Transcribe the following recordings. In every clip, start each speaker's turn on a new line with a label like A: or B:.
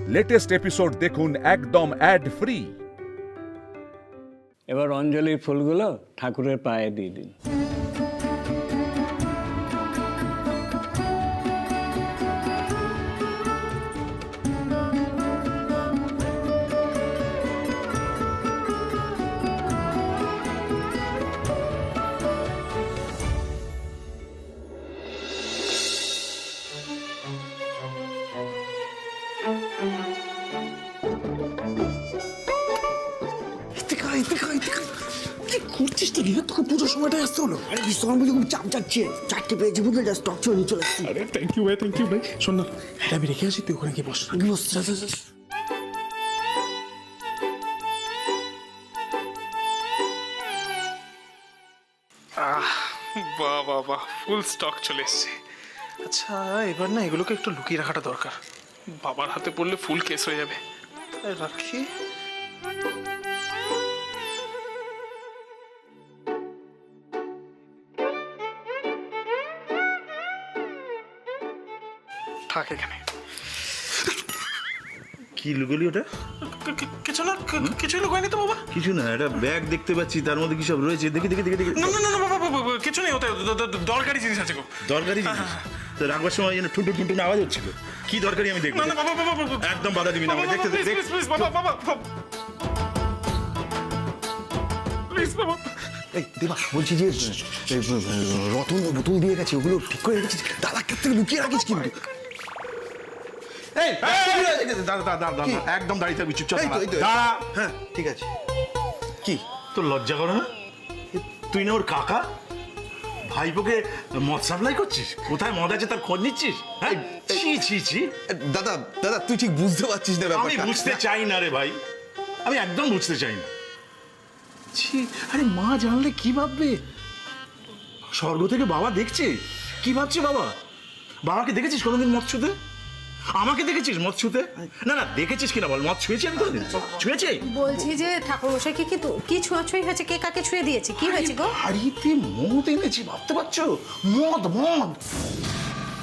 A: Latest episode দেখুন একদম add free.
B: এবার অঞ্জলির ফুলগুলো ঠাকুরের পায়ে দিয়ে দিন।
C: কি করছিস তুই? তোকে পুজোর সময়টাই আসতে হলো। আরে বিশ্বকর্মা পুজো খুব চাপ যাচ্ছে, 4টে পেয়েছি বুঝলে, যা স্টক ছিল নিয়ে চলে আসছি।
D: আরে থ্যাংক ইউ ভাই। শোন না, এটা আমি রেখে আসি, তুই ওখানে গিয়ে বস। বাহ, ফুল স্টক চলে এসছে। আচ্ছা, এবার না এগুলোকে একটু লুকিয়ে রাখাটা দরকার। বাবার হাতে পড়লে ফুল কেস হয়ে যাবে। রাখি। থাক এখানে।
E: কি লুকোলি ওটা?
D: কিছু না, কিছুই লুকায়নি তো বাবা।
E: কিছু না, একটা ব্যাগ দেখতে পাচ্ছি, তার মধ্যে কি সব রয়েছে? দেখি।
D: না বাবা, কিছু নেই, ওতে দরকারি জিনিস আছে গো।
E: দরকারি জিনিস? তো রাখবার সময় যেন ঠুনটুন আওয়াজ হচ্ছিল। কি দরকারি আমি দেখবো?
D: না বাবা,
E: একদম বাধা দিবি না, আমি দেখতে দেখ।
D: প্লিজ বাবা, প্লিজ বাবা।
C: এই দেবা, বলছি যে রতন বোতল দিয়ে গেছে, ওগুলো ঠিক করে রেখেছিস? দাদার কাছ থেকে লুকিয়ে রাখিস কিন্তু।
E: দাঁড়া, একদম দাঁড়িয়ে থাকবি, চুপচাপ
C: এই তো।
E: দাঁড়া।
C: হ্যাঁ ঠিক আছে। কি
E: তোর লজ্জা করে না? তুই না ওর কাকা, ভাইপোকে মদ সাপ্লাই করছিস? কোথায় মদ আছে তার খোঁজ নিচ্ছিস? হ্যাঁ, ছি।
C: দাদা তুই ঠিক বুঝতে পারছিস না
E: আমি
C: ব্যাপারটা।
E: বুঝতে চাই না রে ভাই, আমি একদম বুঝতে চাই না। ছি, আরে মা জানলে কি ভাববে? স্বর্গ থেকে বাবা দেখছে, কি ভাবছে বাবা? বাবাকে দেখেছিস কোনোদিন মদ ছুতে? আমাকে দেখেছিস মদ ছুতে? না দেখেছিস কিনা বল, মদ ছুঁয়েছি আমি কোনোদিন? ছুঁয়েছি?
F: বলছি যে ঠাকুরমশাইকে কি ছোঁয়াছুঁই হয়েছে? কে কাকে ছুঁয়ে দিয়েছে? কি হয়েছে গো?
E: বাড়িতে মদ এনেছি, ভাবতে পারছো? মদ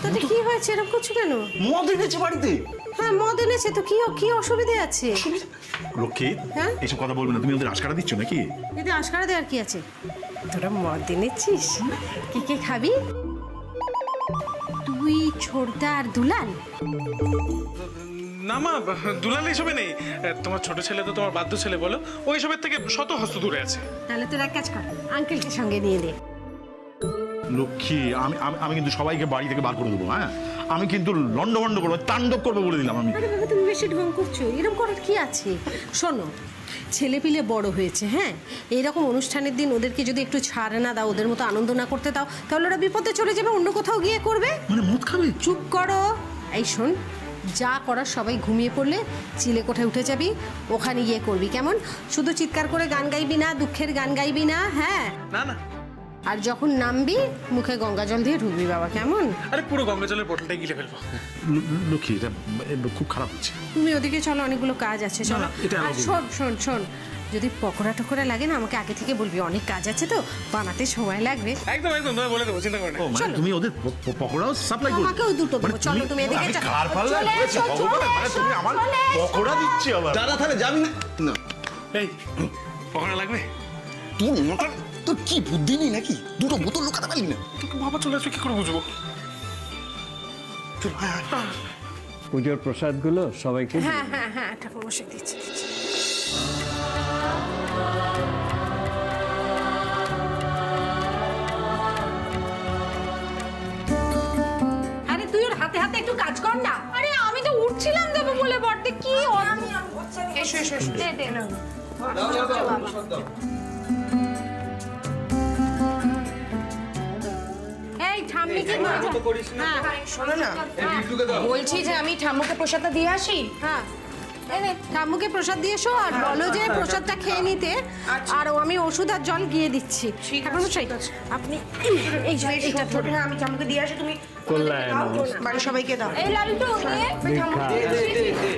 F: তাতে কি হয়েছে? এরকম করছো কেন?
E: মদ এনেছি বাড়িতে।
F: হ্যাঁ, মদ এনেছে তো, কি অসুবিধে আছে?
E: লক্ষ্মী,
F: হ্যাঁ?
E: এইসব কথা বলবে না, তুমি ওদের আশকারা দিচ্ছ নাকি?
F: এতে আশকারা দেওয়ার কি আছে? তোরা মদ এনেছিস, কে খাবি? তুই, ছোটদা আর দুলাল?
D: না মা, দুলাল এসবে নেই। তোমার ছোট ছেলে তো তোমার বাধ্য ছেলে, বলো, ওই সবের থেকে শত হস্ত দূরে আছে।
F: তাহলে তোর এক কাজ কর, আঙ্কেলকে সঙ্গে নিয়ে দে।
E: লক্ষ্মী, আমি কিন্তু সবাইকে বাড়ি থেকে বার করে দেবো। হ্যাঁ, আমি কিন্তু লন্ডভন্ড করবো, তাণ্ডব করবো বলে দিলাম আমি।
F: আরে বাবা, তুমি বেশি ঢং করছো, এরকম করার কি আছে? শোনো, ছেলেপিলে বড় হয়েছে, হ্যাঁ, এইরকম অনুষ্ঠানের দিন ওদেরকে যদি একটু ছাড় না দাও, ওদের মতো আনন্দ না করতে দাও, তাহলে ওরা বিপদে চলে যাবে, অন্য কোথাও গিয়ে করবে।
E: মানে মদ খাবে?
F: চুপ করো। এই শোন, যা করার সবাই ঘুমিয়ে পড়লে চিলে কোঠায় উঠে যাবি, ওখানে গিয়ে করবি, কেমন? শুধু চিৎকার করে গান গাইবি না, দুঃখের গান গাইবি না, হ্যাঁ?
D: না।
F: আর যখন নামবি মুখে গঙ্গা জল দিয়ে ঢুকবি বাবা, কেমন?
D: আরে পুরো গঙ্গা জলের বোতলটাই গিলে ফেলবো।
E: লক্ষ্মী, এটা খুব খারাপ হচ্ছে।
F: তুমি ওদিকে চলো, অনেকগুলো কাজ আছে, চলো।
E: এটা
F: আর শোন, যদি পকোড়া টকোড়া লাগে না, আমাকে আগে থেকে বলবি, অনেক কাজ আছে তো, বানাতে সময় লাগবে।
D: একদম তুমি বলে দেবো, চিন্তা করে না।
E: মানে তুমি ওদের পকোড়াও সাপ্লাই করবে?
F: আমাকেও দুটো দেবো, চলো তুমি এদিকে
E: আমি
F: চলো।
E: কার পাল্লায়
F: চলে
E: পড়েছি,
F: এসো,
E: ভগবান,
F: চলে
E: মানে তুমি
F: এসো,
E: আমার
F: চলে এসো।
E: পকোড়া দিচ্ছি আবার?
C: দাদা তাহলে যাবি না? না,
D: এই পকোড়া লাগবে?
C: তোর কি বুদ্ধি নেই নাকি? দুটো বোতল লুকাতে পারলি না?
D: তোকে বাবা চলে আসবে, কি করে বুঝবো?
C: চল, হ্যাঁ।
B: পুজোর প্রসাদগুলো সবাইকে দিন।
F: হ্যাঁ, ঠাকুরমশাই দিচ্ছি। আরে তুই ওর হাতে হাতে একটু কাজ কর না। আরে আমি তো উঠছিলাম দেবো বলে, বড়তে কি এসো দে না। এই ঠাম্মি কি শোনো না,
G: বলছি যে আমি ঠাম্মুকে প্রসাদটা দিয়ে আসি।
F: হ্যাঁ, ঠাম্মুকে প্রসাদ দিয়ে এসো, আর বলো যে প্রসাদটা খেয়ে নিতে, আর আমি ওষুধ আর জল গিয়ে দিচ্ছি। ঠাকুরমশাই, আপনি এই এইটা ধরুন।
G: হ্যাঁ, আমি ঠাম্মুকে দিয়ে আসি, তুমি
B: কল্যাণ
G: বাড়ির সবাইকে দাও।
F: এই লালটু
B: দীক্ষা।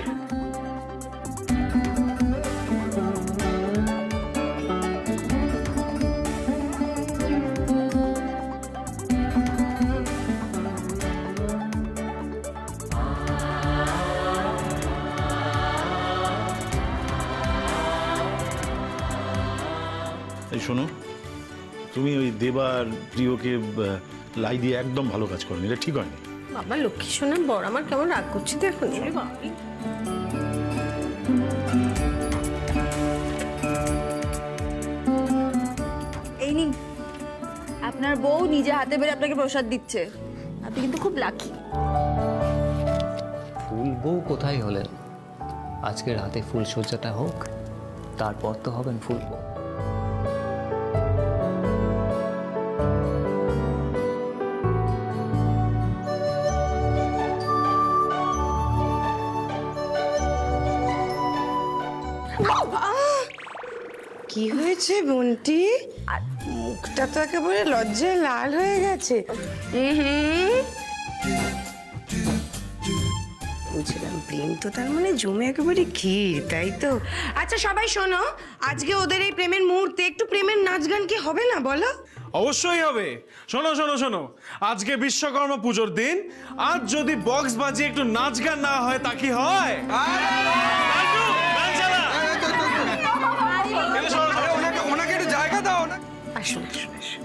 E: শোনো, তুমি ওই দেবার প্রিয়কে লাই দিয়ে একদম ভালো কাজ করনি, এটা ঠিক হয়নি।
F: বাবা লক্ষ্মী সোনা বড় আমার কেমন রাগ করছি দেখুন।
H: এই নিন, আপনার বউ নিজে হাতে বেড়ে আপনাকে প্রসাদ দিচ্ছে। আপনি কিন্তু খুব লাকি।
I: ফুল বউ কোথায় হলেন? আজকের রাতে ফুল সজ্জাটা হোক, তারপর তো হবেন ফুল বউ।
G: কি হয়েছে বোনটি? মুখটা তো একেবারে লজ্জায় লাল হয়ে গেছে। বুঝলাম, প্রেম তো তার মানে জমে একেবারে ক্ষীর, তাই তো? আচ্ছা সবাই শোনো, আজকে ওদের এই প্রেমের মুহূর্তে একটু প্রেমের নাচ গান কি হবে না বলো?
D: অবশ্যই হবে। শোনো শোনো শোনো, আজকে বিশ্বকর্মা পুজোর দিন, আজ যদি বক্স বাজিয়ে একটু নাচ গান না হয় তা কি হয়?
C: ওনাকে একটু জায়গা দাও না।
G: আসুন আসুন আসুন।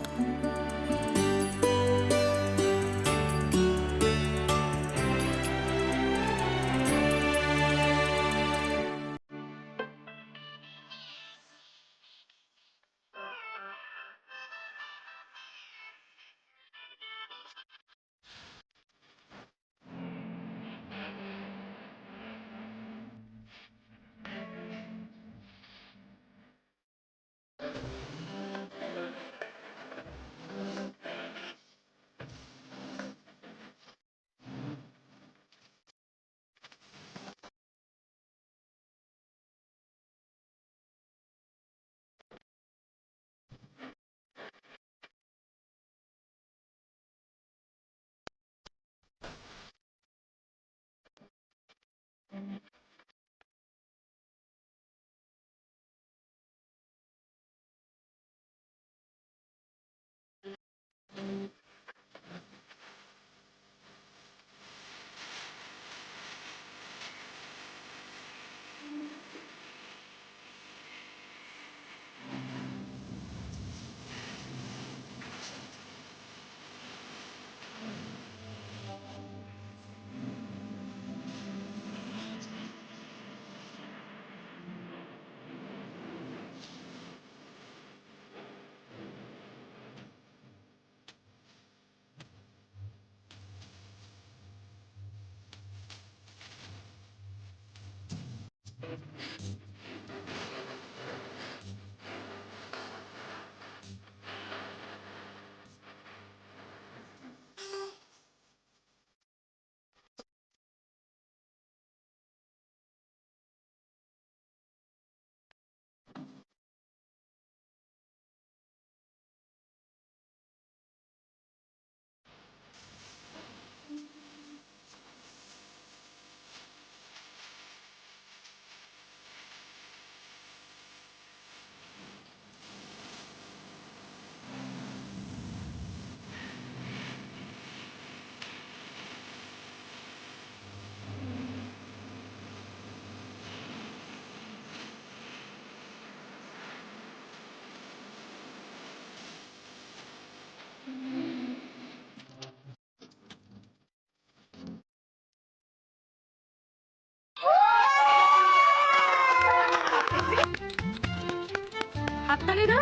F: হাততালিরা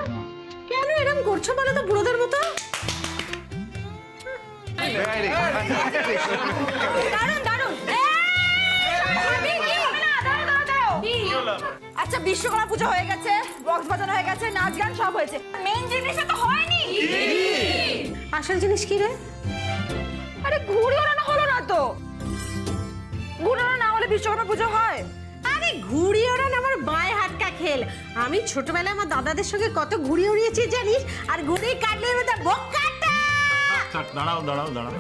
F: কেন এরকম করছো বলো তো বুড়োদের মতো?
H: দারুণ দারুণ। আচ্ছা বিশ্বকর্মা পুজো হয়ে গেছে, বক্স বাজানো হয়ে গেছে, নাচ গান সব হয়েছে, মেইন জিনিসটা তো হয়নি।
F: আসল জিনিস কি রে?
H: আরে ঘুড়ি ওড়ানো হলো না তো। ঘুড়ি ওড়ানো না হলে বিশ্বকর্মা পুজো হয়?
F: আরে ঘুড়ি ওড়ান আমার বাঁয়ে হাতটা খেল। আমি ছোটবেলায় আমার দাদাদের সঙ্গে কত ঘুড়ি উড়িয়েছি জানিস? আর ঘুড়ি কাটলে মধ্যে বক্কাটা।
E: দাঁড়াও দাঁড়াও দাঁড়াও,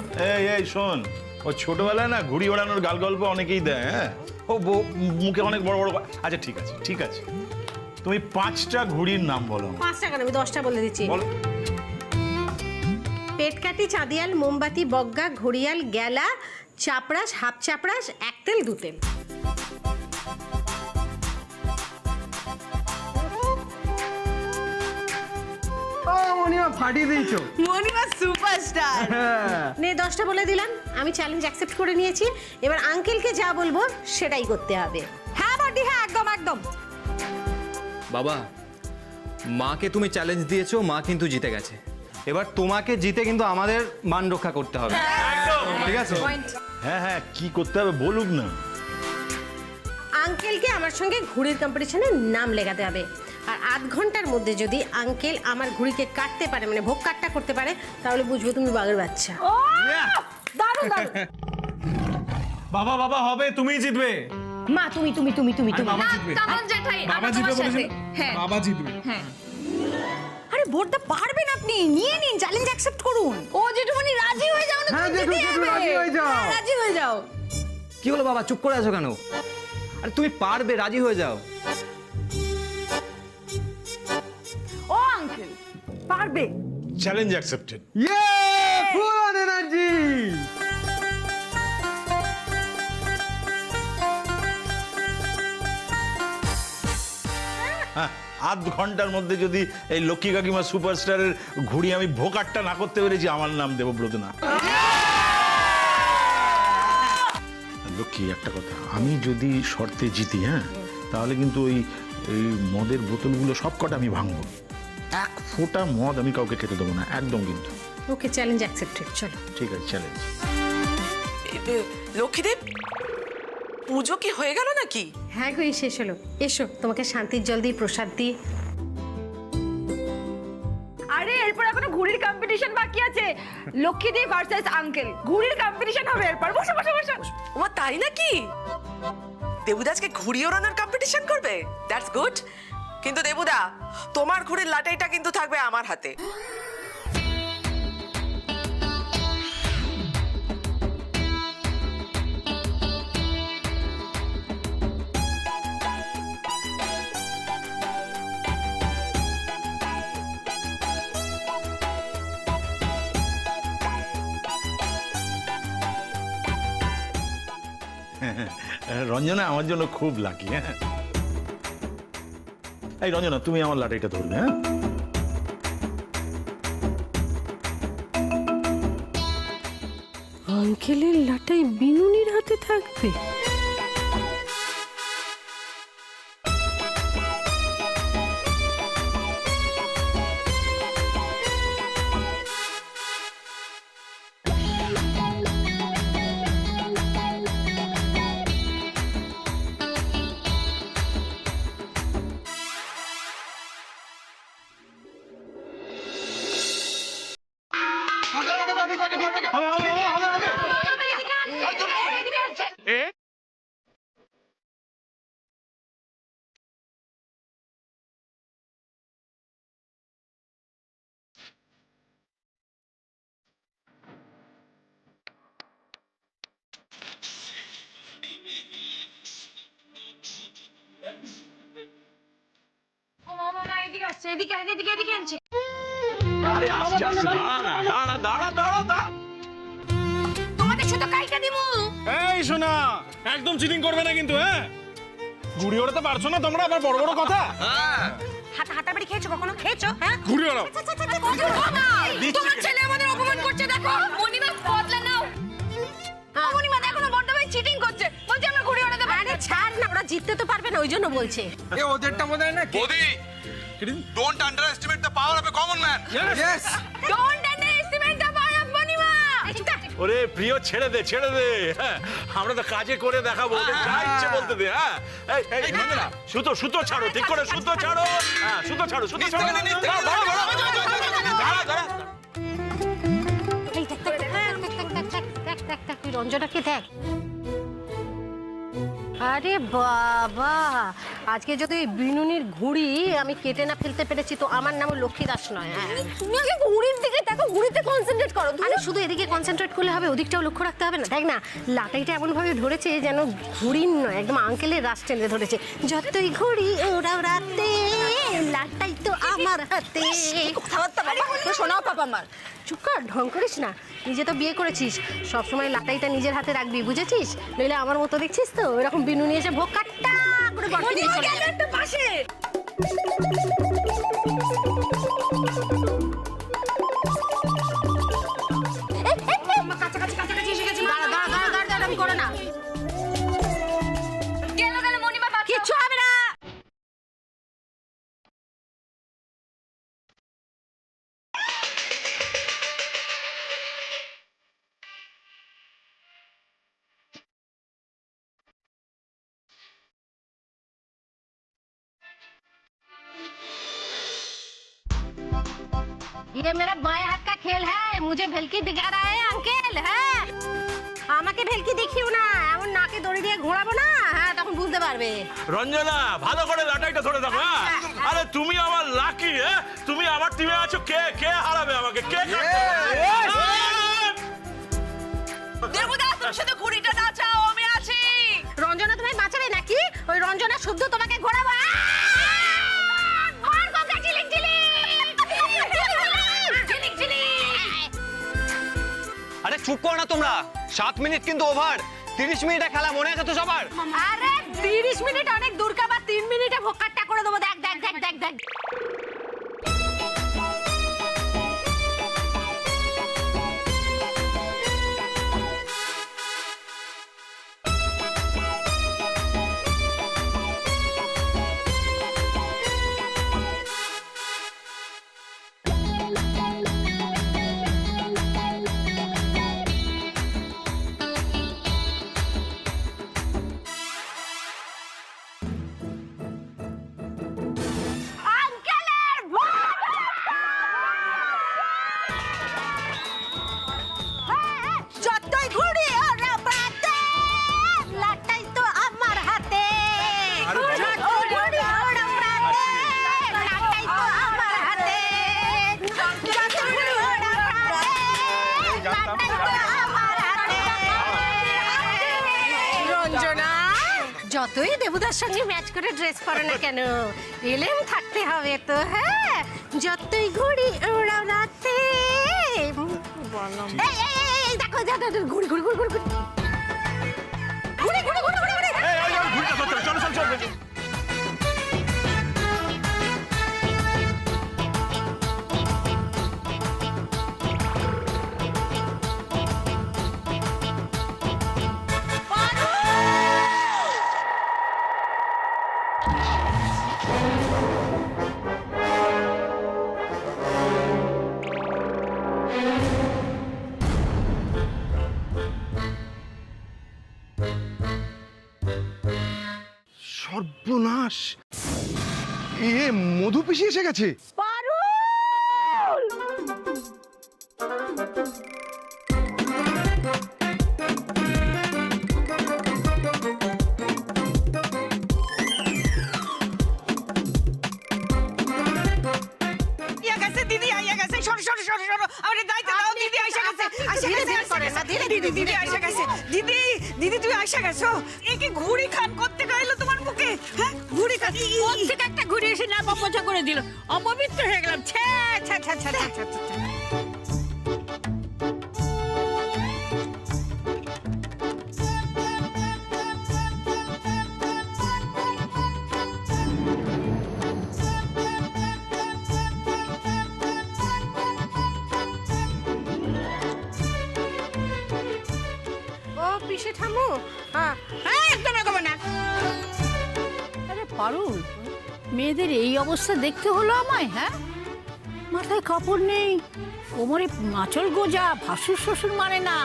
E: এই শোন, ও ছোটবেলায় না ঘুড়ি ওড়ানোর গাল গল্প অনেকেই দেয়। হ্যাঁ, ও মুখে অনেক বড় বড়। আচ্ছা ঠিক আছে ঠিক আছে, তুমি 5টা ঘুড়ির নাম বলো।
F: 5 টাকা আমি 10টা বলে দিচ্ছি।
E: বলো।
F: পেটকাটি, চাঁদিয়াল, মোমবাতি, বগ্গা, ঘড়িয়াল, গেলা, চাপড়াস, হাফ চাপড়াস, 1 তেল 2 তেল।
J: ফাটিয়ে দিয়েছো।
G: মনিমা সুপারস্টার।
F: নে 10টা বলে দিলাম, আমি চ্যালেঞ্জ অ্যাকসেপ্ট করে নিয়েছি। এবার আঙ্কেলকে যা বলবো সেটাই করতে হবে।
H: হ্যাঁ বডি, হ্যাঁ একদম একদম।
I: বাবা, মাকে তুমি চ্যালেঞ্জ দিয়েছো, মা কিন্তু জিতে গেছে। এবার তোমাকে জিতে কিন্তু আমাদের মান রক্ষা করতে হবে, ঠিক আছে?
E: হ্যাঁ হ্যাঁ, কি করতে হবে বলুক না।
F: আঙ্কেলকে আমার সঙ্গে ঘুড়ির কম্পিটিশনে নাম লেখাতে হবে। আর আধ ঘন্টার মধ্যে যদি আঙ্কেল আমার ঘুড়িকে কাটতে পারে, মানে ভোগ কাটটা করতে পারে, তাহলে বুঝবো তুমি বাঘের বাচ্চা।
H: দারুণ দারুণ।
J: বাবা বাবা হবে, তুমিই জিতবে।
G: মা তুমি তুমি তুমি তুমি তুমি
J: বাবা জিতবে।
H: কামন জেঠাই,
J: বাবা জিতবে বলেছিল।
H: হ্যাঁ
J: বাবা জিতবে।
H: হ্যাঁ।
G: আরে ভোটটা পারবেন আপনি, নিয়ে নিন, চ্যালেঞ্জ অ্যাকসেপ্ট করুন।
H: ও জেঠুমনি রাজি হয়ে যাও না,
J: হ্যাঁ,
H: তুমি
J: জেঠু,
H: জিতে
J: জেঠু,
H: যাবে।
J: রাজি হয়ে যাও।
H: হ্যাঁ, রাজি হয়ে যাও।
I: কি হলো বাবা, চুপ করে আছো কেন? আরে তুমি পারবে, রাজি হয়ে যাও।
H: ও আঙ্কেল পারবে।
E: Challenge accepted.
J: ইয়ে, ফুল অন এনার্জি।
E: হ্যাঁ, আধ ঘন্টার মধ্যে যদি এই লক্ষ্মী কাকিমা সুপারস্টারের ঘুড়ি আমি ভোকাটটা না করতে পেরেছি, আমার নাম দেবব্রত না। লক্ষ্মী, একটা কথা, আমি যদি শর্তে জিতি, হ্যাঁ, তাহলে কিন্তু এই মদের বোতলগুলো সব কটা আমি ভাঙবো। এক ফোঁটা মদ আমি কাউকে খেতে দেবো না, একদম। কিন্তু
F: ওকে, চ্যালেঞ্জ অ্যাকসেপ্টেড, চলো।
E: ঠিক আছে, চ্যালেঞ্জ।
K: লক্ষ্মীদেব, পুজো কি হয়ে গেল নাকি?
F: হ্যাঁ গো, এই শেষ হলো। এসো, তোমাকে শান্তির জল দিই, প্রসাদ দিই।
H: আরে এরপর এখনো ঘুড়ির কম্পিটিশন বাকি আছে। লক্ষ্মীদি ভার্সেস আঙ্কেল, ঘুড়ির কম্পিটিশন হবে এরপর। বসো বসো বসো।
K: ওমা, তাই নাকি? দেবুদা আজকে ঘুড়ি ওড়ানোর কম্পিটিশন করবে? That's good. কিন্তু দেবুদা, তোমার ঘুড়ির লাটাইটা কিন্তু থাকবে আমার হাতে।
E: রঞ্জনা আমার জন্য খুব লাকি। হ্যাঁ, এই রঞ্জনা, তুমি আমার লাটাইটা ধরবে। হ্যাঁ,
F: আঙ্কেলের লাটাই বিনুনির হাতে থাকবে?
G: তোমাদের শুধু কাইটা দিমু।
J: এই শোনা, একদম চিটিং করবে না কিন্তু। হ্যাঁ, ঘুড়ি ওড়াতে পারছো না তোমরা, আবার বড় বড় কথা।
G: হাতাবাড়ি খেয়েছো কখনো? খেয়েছো? হ্যাঁ,
J: ঘুড়ি ওড়াও।
G: তোমার ছেলে আমাদের অপমান করছে, দেখো। মনিমা বদলা নাও। মনিমা দেখো না, বড় ভাই চিটিং করছে, বলছে আমরা ঘুড়ি ওড়াতে পারি।
F: আরে ছাড় না, ওরা জিততে তো পারবে না, ওই জন্য বলছে।
J: এ ওদেরটা মনে হয় না।
L: বৌদি, don't underestimate the power of a common man.
J: Yes.
G: Don't underestimate the power of Monima.
E: ওরে প্রিয়, ছেড়ে দে, ছেড়ে দে। হ্যাঁ, আমরা তো কাজে করে দেখাবো, ওদের যা ইচ্ছে বলতে দে। হ্যাঁ, এই রঞ্জনা, সুতো সুতো ছাড়ো, ঠিক করে সুতো ছাড়ো। হ্যাঁ, সুতো ছাড়ো, সুতো ছাড়ো। দাঁড়া, দাঁড়া।
F: এই দেখ দেখ দেখ দেখ দেখ, তুই রঞ্জনাকে দেখ। আরে বাবা, আজকে যদি ওই বিনুনির ঘুড়ি আমি কেটে না ফেলতে পেরেছি তো আমার নাম লক্ষ্মী দাস নয়।
H: তুমি আগে ঘুড়ির দিকে দেখো, ঘুড়িতে কনসেন্ট্রেট করো।
F: আরে শুধু এদিকে কনসেন্ট্রেট করলে হবে, ওদিকটাও লক্ষ্য রাখতে হবে না? দেখ না, লাটাইটা এমন ভাবে ধরেছে যেন ঘুড়ির নয়, একদম আঙ্কেলের রাশ টেনে ধরেছে। যতই ঘুড়ি ওরাও রাতে, লাটাই তো আমার হাতে।
H: কথাবার্তা বাবা শোনাও পাপা আমার।
F: চুপ কর, ঢং করিস না। নিজে তো বিয়ে করেছিস, সবসময় লাটাইটা নিজের হাতে রাখবি, বুঝেছিস? নইলে আমার মতো দেখছিস তো এরকম বিনু নিয়ে এসে ভোগ কাটটা করে গর্তে নিয়ে চলে যাবে।
H: একটা পাশে
F: ये मेरा बाएं हाथ का खेल है, मुझे भेलकी दिखा रहा है अंकेल। হ্যাঁ আমাকে ভেলকি দেখিও না, এমন নাকে দড়ি দিয়ে ঘোরাবো না, হ্যাঁ তখন বুঝতে পারবে।
J: রঞ্জনা ভালো করে লাটাইটা ধরে থাকো। হ্যাঁ আরে তুমি আমার লাকি, হ্যাঁ তুমি আমার টিমে আছো, কে কে হারাবে আমাকে, কে
K: দেবুদা তুমি শুধু ঘুড়িটা নাচাও, আমি আছি।
F: রঞ্জনা তোমায় বাঁচাবে নাকি? ওই রঞ্জনা শুদ্ধ তোমাকে ঘোরাবো।
I: আরে চুপ করো না তোমরা, 7 মিনিট কিন্তু ওভার, 30 মিনিটে খেলা, মনে আছে তো সবার?
F: আরে 30 মিনিট অনেক দূর কা, বা 3 মিনিটে ভোকাটটা করে দেবো। দেখ দেখ দেখ দেখ দেখ যতই দেবুদার সঙ্গে ম্যাচ করে ড্রেস পরে না কেন, এলেম থাকতে হবে তো। হ্যাঁ যতই ঘুড়ি ওড়াও রাতে। এই দেখো ঘুড়ি ঘুড়ি ঘুড়ি ঘুড়ি ঘুড়ি ঘুড়ি ঘুড়ি ঘুড়ি ঘুড়ি।
J: চলো চলো চলো।
C: সর্বনাশ, এ মধু পিসি এসে গেছে।
G: দিদি আইয়া গেছে, সরো সরো সরো সরো, আমার দায়িত্ব দাও। দিদি আইসা গেছে, দিদি দিদি আইসা গেছে। দিদি দিদি তুমি আইসা গেছো, এ কি ঘুড়ি খান করতে গাইলো তোমার মুখে? হ্যাঁ ঘুড়ি খান থেকে একটা ঘুড়ি এসে না পচা করে দিল, অপবিত্র হয়ে গেলাম। ছ্যা ছ্যা ছ্যা ছ্যা ছ্যা ছ্যা।
F: পিসে ঠামু, হ্যাঁ
G: একদম এগোবো না।
M: আরে পারুল, মেয়েদের এই অবস্থা দেখতে হলো আমায়? হ্যাঁ মাথায় কাপড় নেই, কোমরে আঁচল গোজা, ভাসুর শ্বশুর মানে না,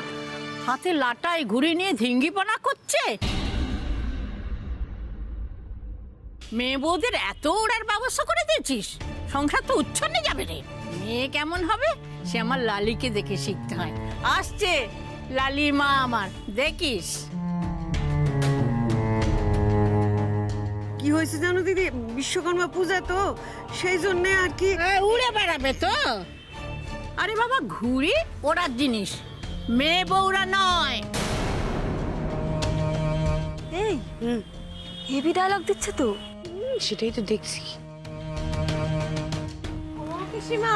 M: হাতে লাটায় ঘুরে নিয়ে ধিঙ্গিপনা করছে। মেয়ে বউদের এত ওড়ার ব্যবস্থা করে দিয়েছিস, সংসার তো উচ্ছন্নে যাবে রে। মেয়ে কেমন হবে সে আমার লালিকে দেখে শিখতে হয়। আসছে লালি মা আমার, দেখিস।
G: কি হয়েছে জানো দিদি, বিশ্বকর্মা পূজা তো, সেই জন্য আর কি
M: উড়ে বেড়াবে তো। আরে বাবা, ঘুড়ি ওড়ার জিনিস, মেয়ে বউরা নয়।
H: এই হেভি ডায়লগ দিচ্ছে তো।
G: সেটাই তো দেখছি।
F: ও পিসিমা,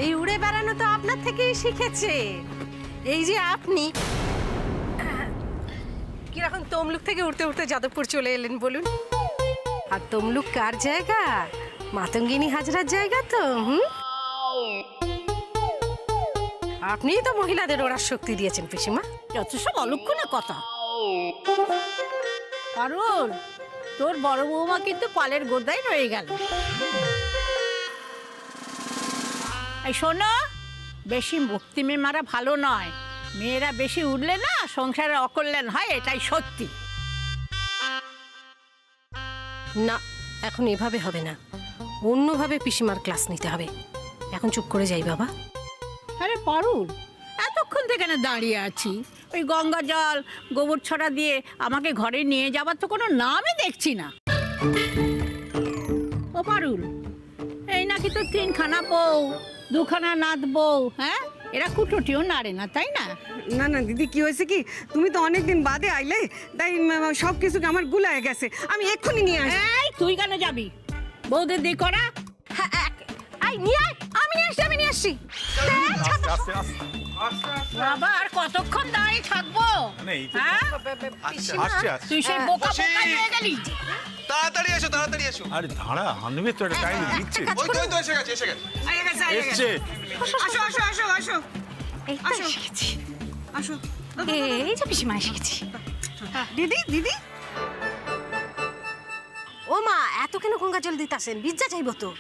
F: এই উড়ে বেড়ানো তো আপনার থেকেই শিখেছে। এই যে আপনি কিরকম তমলুক থেকে উঠতে উঠতে যাদবপুর চলে এলেন বলুন? আর তমলুক কার জায়গা? মাতঙ্গিনী হাজরার জায়গা তো। আপনিই তো মহিলাদের ওড়ার শক্তি দিয়েছেন পিসিমা।
M: যত সব অলক্ষণে কথা। কারণ তোর বড় বৌমা কিন্তু পালের গোদায় রয়ে গেল। এই শোনো, বেশি মুক্তি মেয়ে মারা ভালো নয়। মেয়েরা বেশি উঠলে না সংসারে অকল্যাণ হয়, এটাই সত্যি।
F: না, এখন এভাবে হবে না, অন্যভাবে পিসিমার ক্লাস নিতে হবে। এখন চুপ করে যাই বাবা।
M: আরে পারুল, এতক্ষণ থেকে না দাঁড়িয়ে আছি, ওই গঙ্গা জল গোবর ছড়া দিয়ে আমাকে ঘরে নিয়ে যাবার তো কোনো নামই দেখছি না। ও পারুল, এই নাকি তো 3খানা বউ, 2খানা নাত বউ, হ্যাঁ? এরা কুটোটিও নাড়ে না, তাই না?
G: না না দিদি, কি হয়েছে কি, তুমি তো অনেকদিন বাদে আইলে, তাই সব কিছু আমার গুলায় গেছে। আমি এক্ষুনি নিয়ে আসি।
M: এই তুই কেন যাবি? বউদের দিয়ে করা।
F: আই নিয়ে আয়, আমি নিয়ে আসছি।
M: বাবা, আর কতক্ষণ দাঁড়িয়ে থাকবো? হ্যাঁ? তুই সেই বোকা বোকা হয়ে গেলি।
L: তাড়াতাড়ি এসো, তাড়াতাড়ি এসো।
E: আরে দাঁড়া, আনবে তো একটা টাইম দিচ্ছে।
L: ওই তো এসে গেছে, এসে গেছে।
E: এসছে।
G: আসো আসো আসো আসো আসো আসো।
F: এই যে পিসিমা এসে গেছি।
G: দিদি দিদি,
F: ও মা, এত কেন গঙ্গা জল দিতাছেন? বিজ্জা চাইবো তো।